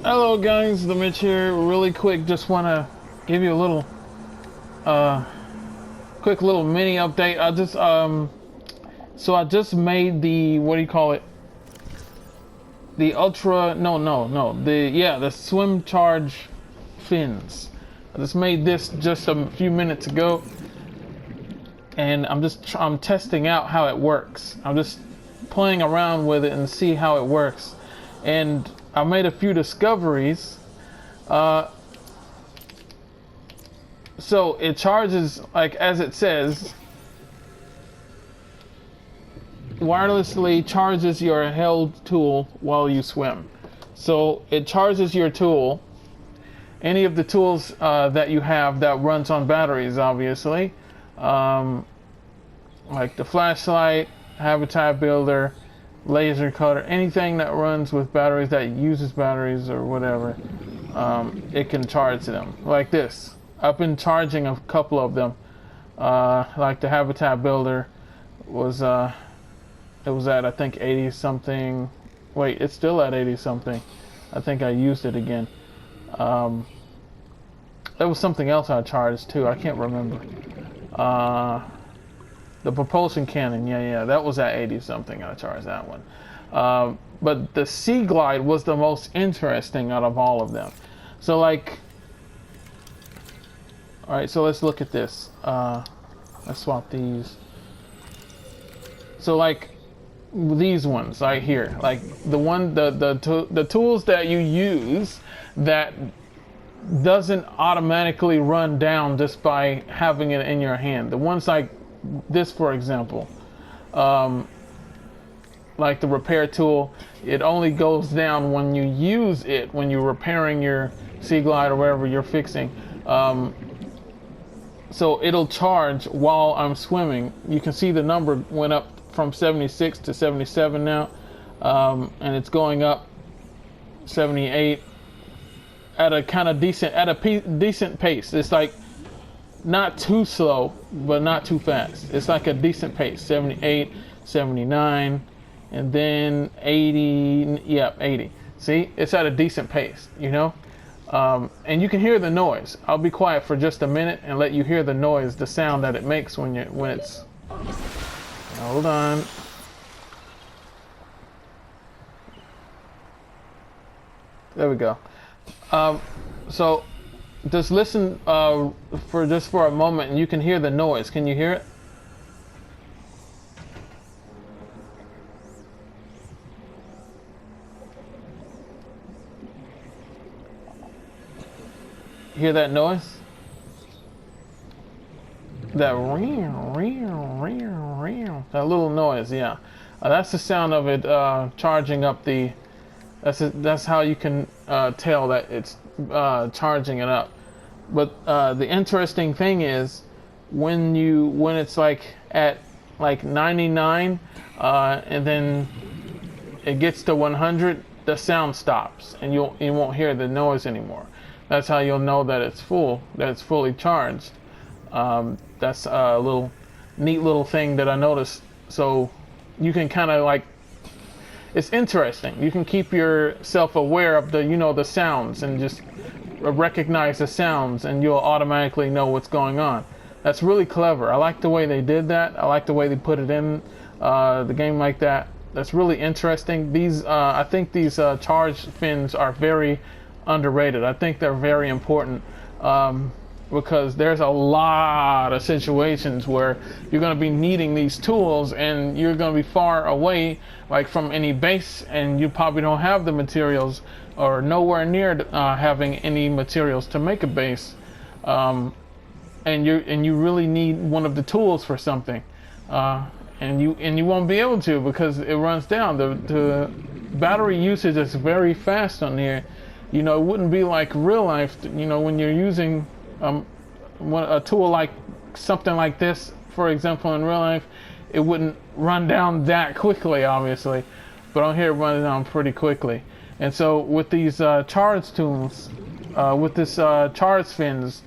Hello guys, the Mitch here. Really quick, just want to give you a little, uh, quick little mini update. So I just made the, what do you call it? The ultra, the swim charge fins. I just made this just a few minutes ago, and I'm testing out how it works. I'm just playing around with it and see how it works, and I made a few discoveries. So it charges, like as it says, wirelessly charges your held tool while you swim. So it charges your tool, any of the tools that you have that runs on batteries, obviously, like the flashlight, habitat builder, laser cutter, anything that runs with batteries, that uses batteries or whatever, it can charge them. Like this, I've been charging a couple of them. Like the habitat builder was it was at, I think, 80 something. Wait, it's still at 80 something. I think I used it again. There was something else I charged too, I can't remember. The propulsion cannon, yeah, that was at 80 something. I charged that one. But the Sea Glide was the most interesting out of all of them. So like, all right, so let's look at this. Let's swap these. So like these ones right here, like the tools that you use that doesn't automatically run down just by having it in your hand. The ones like this, for example, like the repair tool, it only goes down when you use it, when you're repairing your Sea Glide or whatever you're fixing. So it'll charge while I'm swimming. You can see the number went up from 76 to 77 now, and it's going up 78 at a kind of decent pace. It's like not too slow, but not too fast. It's like a decent pace, 78, 79, and then 80, yeah, 80. See, it's at a decent pace, you know? And you can hear the noise. I'll be quiet for just a minute and let you hear the noise, the sound that it makes when it's, hold on. There we go. So just listen for a moment, and you can hear the noise. Can you hear it? Hear that noise? That that little noise, yeah. That's the sound of it charging up the. That's how you can tell that it's charging it up. But the interesting thing is when it's like at like 99 and then it gets to 100, the sound stops and you won't hear the noise anymore. That's how you'll know that it's full, that it's fully charged. That's a neat little thing that I noticed. So you can kind of like, it's interesting. You can keep yourself aware of the sounds and just recognize the sounds, and you'll automatically know what's going on. That's really clever. I like the way they did that. I like the way they put it in the game like that. That's really interesting. I think these charge fins are very underrated. I think they're very important because there's a lot of situations where you're going to be needing these tools and you're going to be far away, like from any base, and you probably don't have the materials or nowhere near having any materials to make a base, and you really need one of the tools for something, and you won't be able to because it runs down. The battery usage is very fast on here. You know, it wouldn't be like real life, you know, when you're using a tool like something like this, for example, in real life, it wouldn't run down that quickly, obviously, but on here it runs down pretty quickly. And so with these charge tools, with this charge fins,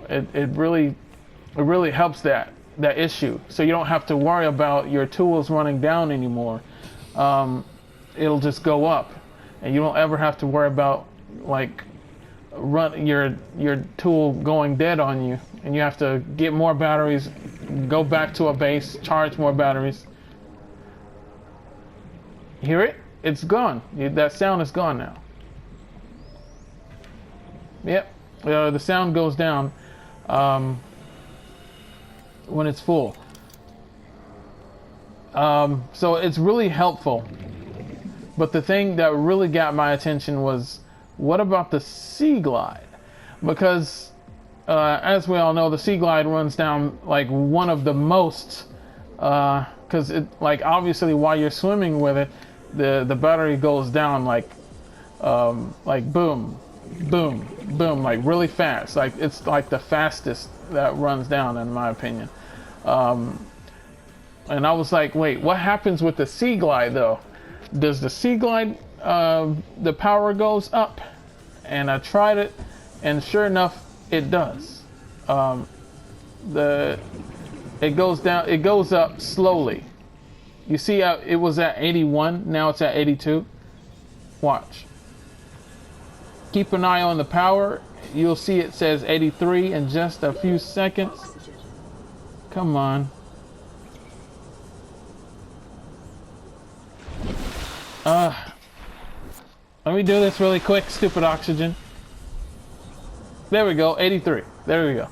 it really helps that issue. So you don't have to worry about your tools running down anymore. It'll just go up, and you don't ever have to worry about like run your tool going dead on you, and you have to get more batteries, go back to a base, charge more batteries. Hear it? It's gone. That sound is gone now. Yep, the sound goes down when it's full. So it's really helpful. But the thing that really got my attention was, what about the Sea Glide? Because as we all know, the Sea Glide runs down like one of the most, because it, like, obviously while you're swimming with it, the battery goes down like boom, boom, boom, like really fast. Like it's like the fastest that runs down, in my opinion. And I was like, wait, what happens with the Sea Glide though? Does the Sea Glide, the power goes up? And I tried it, and sure enough, it does. It goes down, it goes up slowly. You see how it was at 81, now it's at 82? Watch. Keep an eye on the power. You'll see it says 83 in just a few seconds. Come on. Let me do this really quick, stupid oxygen. There we go, 83. There we go.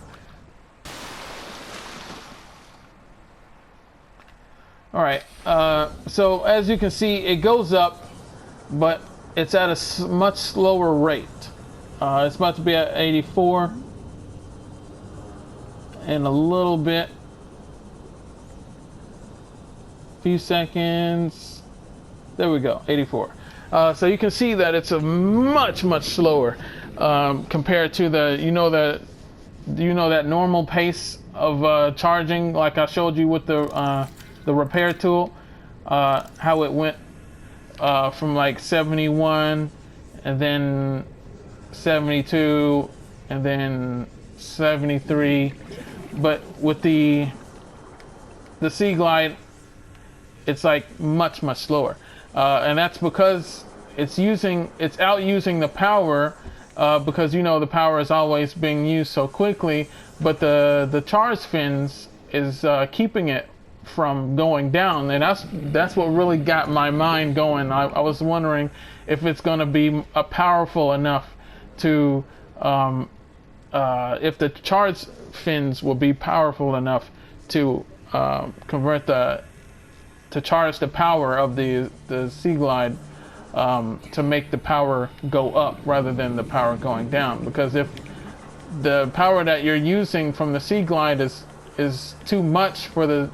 Alright, so as you can see, it goes up, but it's at a much slower rate. It's about to be at 84 in a little bit. Few seconds. There we go, 84. So you can see that it's a much slower compared to the that normal pace of charging, like I showed you with the repair tool, how it went from like 71 and then 72 and then 73, but with the Sea Glide, it's like much slower. And that's because it's out using the power, because the power is always being used so quickly, but the charge fins is keeping it from going down, and that's what really got my mind going. I was wondering if it's going to be powerful enough to, if the charge fins will be powerful enough to to charge the power of the Sea Glide, to make the power go up rather than the power going down. Because if the power that you're using from the Sea Glide is too much for the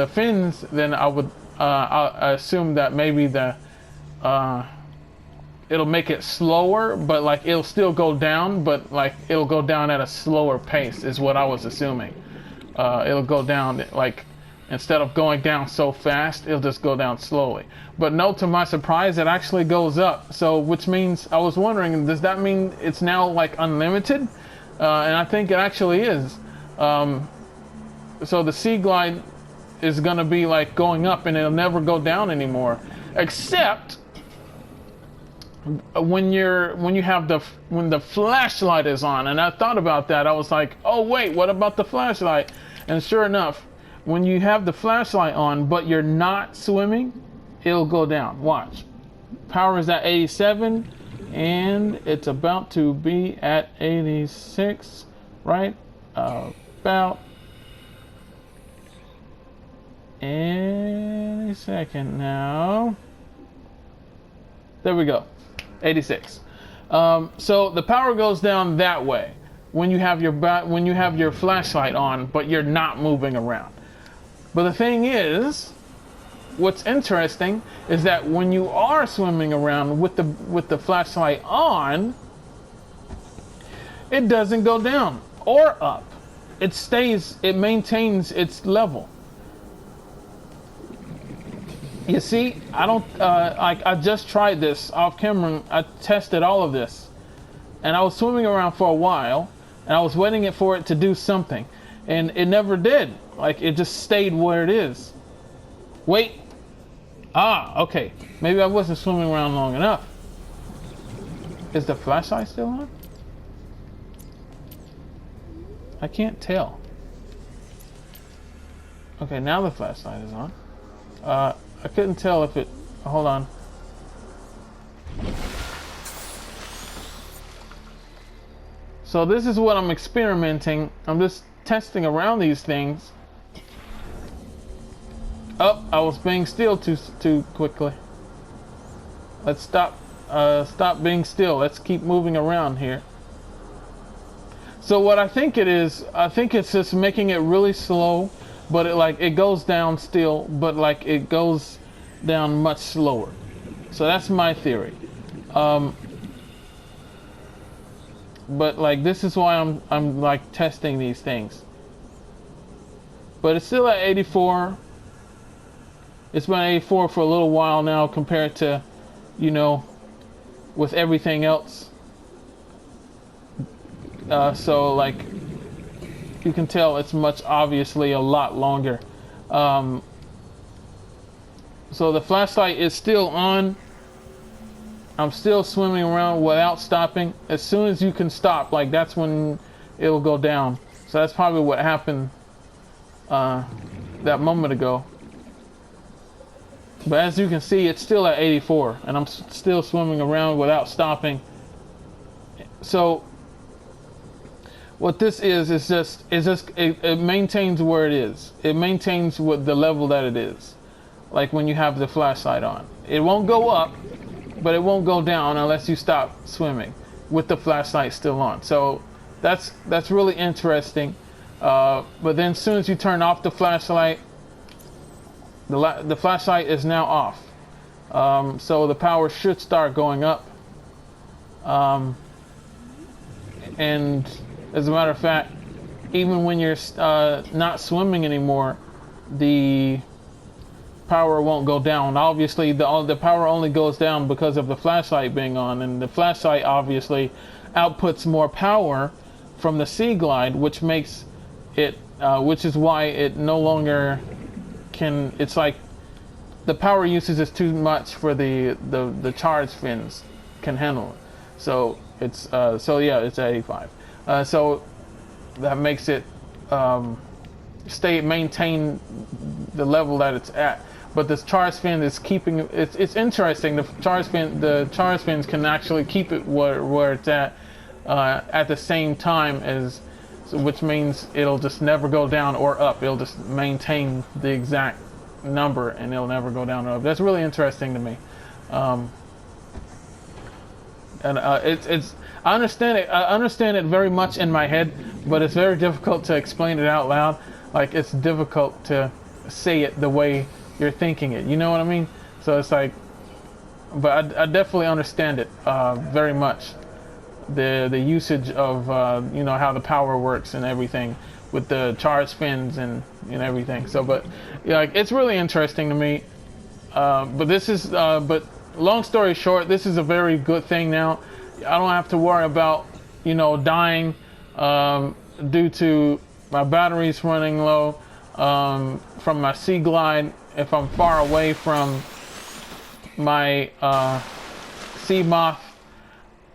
fins, then I assume that maybe it'll make it slower, but like it'll still go down, but like it'll go down at a slower pace is what I was assuming. It'll go down like, instead of going down so fast, it'll just go down slowly. But no, to my surprise, it actually goes up. So, which means, I was wondering, does that mean it's now like unlimited? And I think it actually is. So the Sea Glide is gonna be like going up, and it'll never go down anymore. Except when the flashlight is on. And I thought about that. I was like, oh wait, what about the flashlight? And sure enough, when you have the flashlight on, but you're not swimming, it'll go down. Watch. Power is at 87, and it's about to be at 86, right? About any second now. There we go, 86. So the power goes down that way when you have your flashlight on, but you're not moving around. But the thing is, what's interesting is that when you are swimming around with the flashlight on, it doesn't go down or up. It maintains its level. You see, I just tried this off camera. I tested all of this, and I was swimming around for a while, and I was waiting for it to do something, and it never did. Like, it just stayed where it is. Wait. Okay. Maybe I wasn't swimming around long enough. Is the flashlight still on? I can't tell. Okay, now the flashlight is on. I couldn't tell if it... Hold on. So this is what I'm experimenting. I'm just testing around these things. Oh, I was being still too quickly. Let's stop being still. Let's keep moving around here. So what I think it is, I think it's just making it really slow, but it goes down still, but like it goes down much slower. So that's my theory. But like this is why I'm like testing these things. But it's still at 84. It's been 84 for a little while now compared to, you know, with everything else. So like you can tell it's much obviously a lot longer. So the flashlight is still on. I'm still swimming around without stopping. As soon as you can stop, like that's when it'll go down. So that's probably what happened that moment ago. But as you can see, it's still at 84, and I'm still swimming around without stopping. So what this is just it maintains where it is. It maintains what the level that it is. Like when you have the flashlight on, it won't go up, but it won't go down unless you stop swimming with the flashlight still on. So that's really interesting. But then as soon as you turn off the flashlight, the flashlight is now off. So the power should start going up. And as a matter of fact, even when you're not swimming anymore, the power won't go down. Obviously, the power only goes down because of the flashlight being on, and the flashlight obviously outputs more power from the Sea Glide, which makes it, which is why it no longer can. It's like the power usage is too much for the charge fins can handle it. So it's so yeah, it's at 85. So that makes it maintain the level that it's at. But this charge fin is keeping it's interesting. The charge fins can actually keep it where it's at the same time as, which means it'll just never go down or up. It'll just maintain the exact number and it'll never go down or up. That's really interesting to me. And it's I understand it. I understand it very much in my head, but it's very difficult to explain it out loud. Like it's difficult to say it the way you're thinking it. You know what I mean? So it's like, but I definitely understand it very much. The usage of you know, how the power works and everything with the charge fins and everything. So, but yeah, like it's really interesting to me. But this is but long story short, this is a very good thing now. I don't have to worry about, you know, dying due to my batteries running low from my Sea Glide. If I'm far away from my sea moth,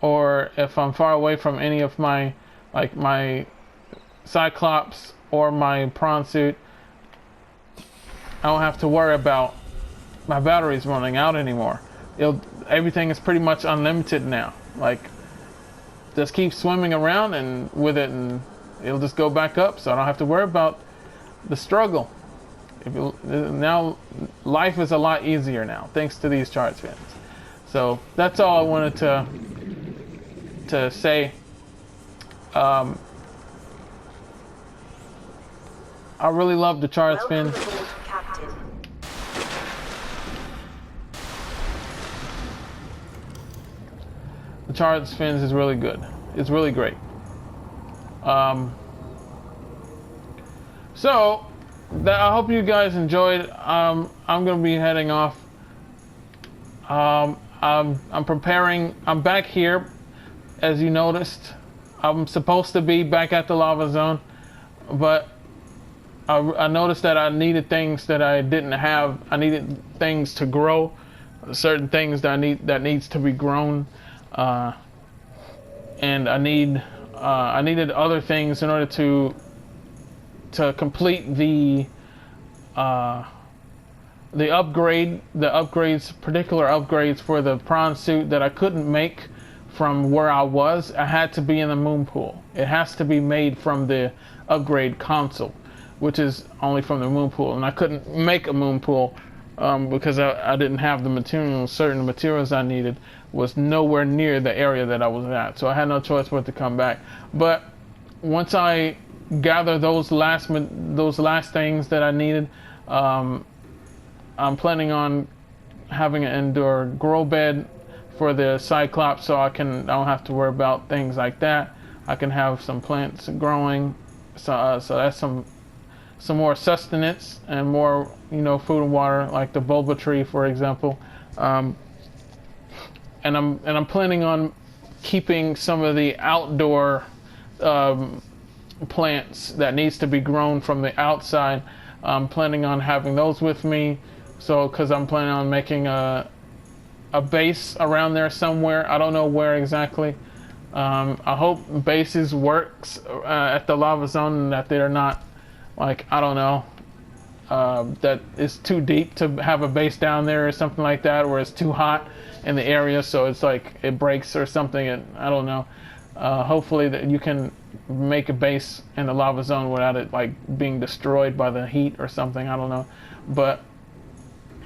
or if I'm far away from any of my, like my Cyclops or my prawn suit, I don't have to worry about my batteries running out anymore. Everything is pretty much unlimited now. Like, just keep swimming around and with it, and it'll just go back up. So I don't have to worry about the struggle. Now life is a lot easier now thanks to these charge fins. So that's all I wanted to say. I really love the charge fins. The charge fins is really good. It's really great. So I hope you guys enjoyed. I'm gonna be heading off. I'm preparing. I'm back here, as you noticed. I'm supposed to be back at the lava zone, but I noticed that I needed things that I didn't have. I needed things to grow, certain things that needs to be grown. and I needed other things in order to complete the particular upgrades for the prawn suit that I couldn't make from where I was. I had to be in the moon pool. It has to be made from the upgrade console, which is only from the moon pool, and I couldn't make a moon pool because I didn't have the materials. Certain materials I needed was nowhere near the area that I was at, so I had no choice but to come back. But once I gather those last things that I needed, I'm planning on having an indoor grow bed for the Cyclops, so I don't have to worry about things like that. I can have some plants growing, so that's some more sustenance and more, food and water, like the bulba tree, for example. And I'm planning on keeping some of the outdoor plants that needs to be grown from the outside. I'm planning on having those with me, because I'm planning on making a base around there somewhere. I don't know where exactly. I hope bases works at the lava zone, and that they're not, like, I don't know, that it's too deep to have a base down there or something like that, or it's too hot in the area so it's like it breaks or something, and I don't know. Hopefully that you can make a base in the lava zone without it like being destroyed by the heat or something. I don't know, but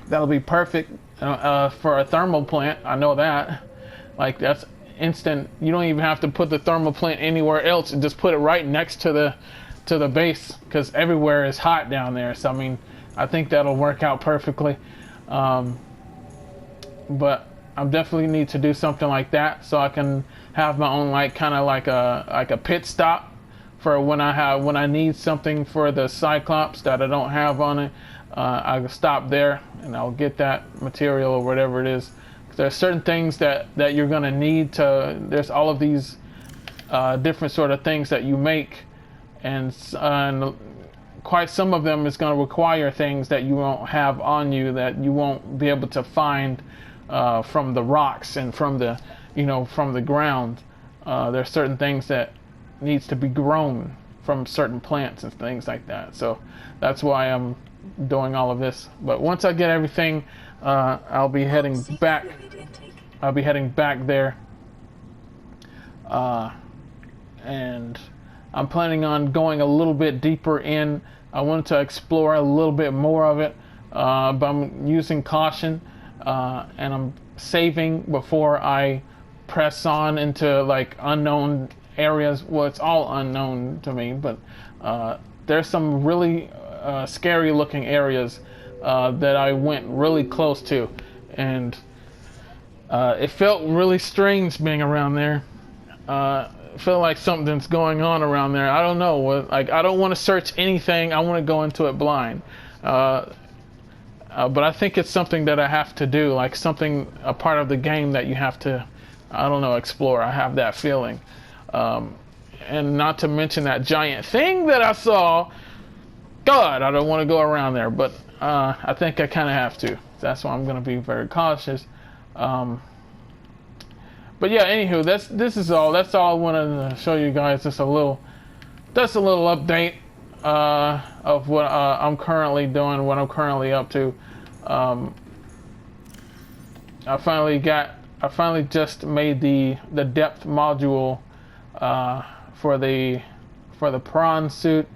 that'll be perfect for a thermal plant. I know that. Like, that's instant. You don't even have to put the thermal plant anywhere else, and just put it right next to the base, because everywhere is hot down there. So I mean, I think that'll work out perfectly. But I definitely need to do something like that, so I can have my own, like, kind of like a pit stop for when I need something for the Cyclops that I don't have on it. I can stop there and I'll get that material or whatever it is. There's certain things that you're gonna need to. There's all of these different sort of things that you make, and quite some of them is going to require things that you won't have on you, that you won't be able to find from the rocks and from the from the ground. There's certain things that needs to be grown from certain plants and things like that. So that's why I'm doing all of this. But once I get everything, I'll be heading back. I'll be heading back there, and I'm planning on going a little bit deeper in. I want to explore a little bit more of it, but I'm using caution, and I'm saving before I press on into like unknown areas. Well, it's all unknown to me, but there's some really scary looking areas that I went really close to, and it felt really strange being around there. It felt like something's going on around there. I don't know. Like, I don't want to search anything. I want to go into it blind. But I think it's something that I have to do, like a part of the game that you have to, I don't know, explore. I have that feeling. And not to mention that giant thing that I saw. God, I don't want to go around there, but I think I kind of have to. That's why I'm going to be very cautious. But yeah, anywho, that's all I wanted to show you guys. Just a little update of what I'm currently doing, what I'm currently up to. I finally just made the depth module for the prawn suit,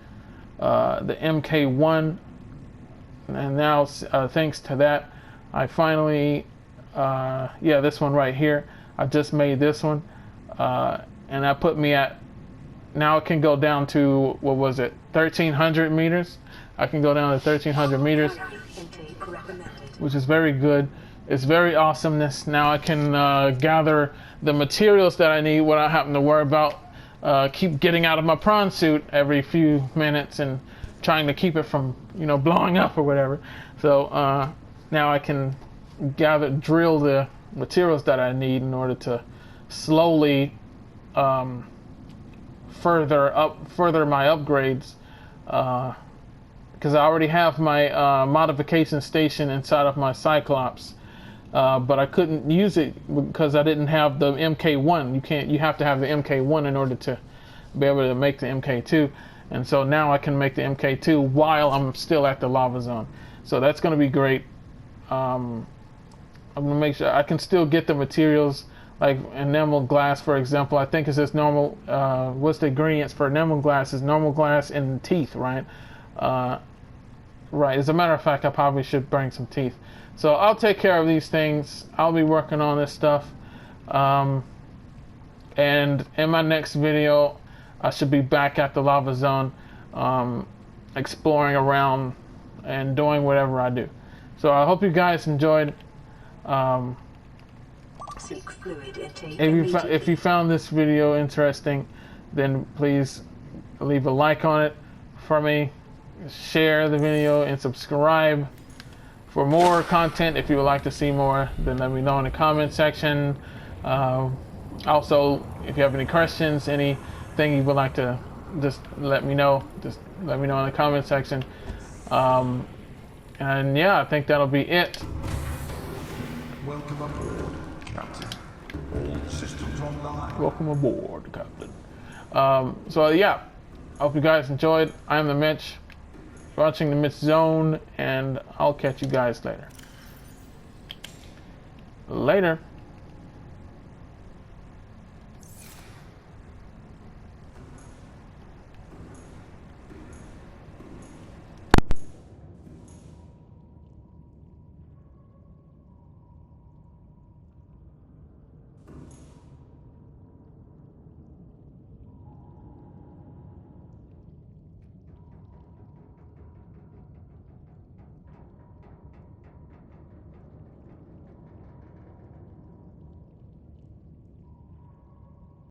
the MK1, and now thanks to that, I finally this one right here. I just made this one, and that put me at, now it can go down to, what was it, 1,300 meters? I can go down to 1,300 meters, which is very good. It's very awesomeness. Now I can gather the materials that I need without having to worry about keep getting out of my prawn suit every few minutes and trying to keep it from, blowing up or whatever. So now I can drill the materials that I need in order to slowly further my upgrades, because I already have my modification station inside of my Cyclops, but I couldn't use it because I didn't have the MK1. You have to have the MK1 in order to be able to make the MK2. And so now I can make the MK2 while I'm still at the lava zone. So that's going to be great. I'm going to make sure I can still get the materials, like enamel glass, for example. I think it's just normal. What's the ingredients for enamel glass? Is normal glass and teeth, right? Right. As a matter of fact, I probably should bring some teeth. So I'll take care of these things. I'll be working on this stuff. And in my next video, I should be back at the lava zone, exploring around and doing whatever I do. So I hope you guys enjoyed. If you found this video interesting, then please leave a like on it for me, share the video, and subscribe for more content. If you would like to see more, then let me know in the comment section. Also, if you have any questions, anything you would like to, just let me know. Just let me know in the comment section. And yeah, I think that'll be it. Welcome aboard, Captain. All systems online. Welcome aboard, Captain. So yeah, I hope you guys enjoyed. I am the Mitch, watching the Mitch Zone, and I'll catch you guys later. Later.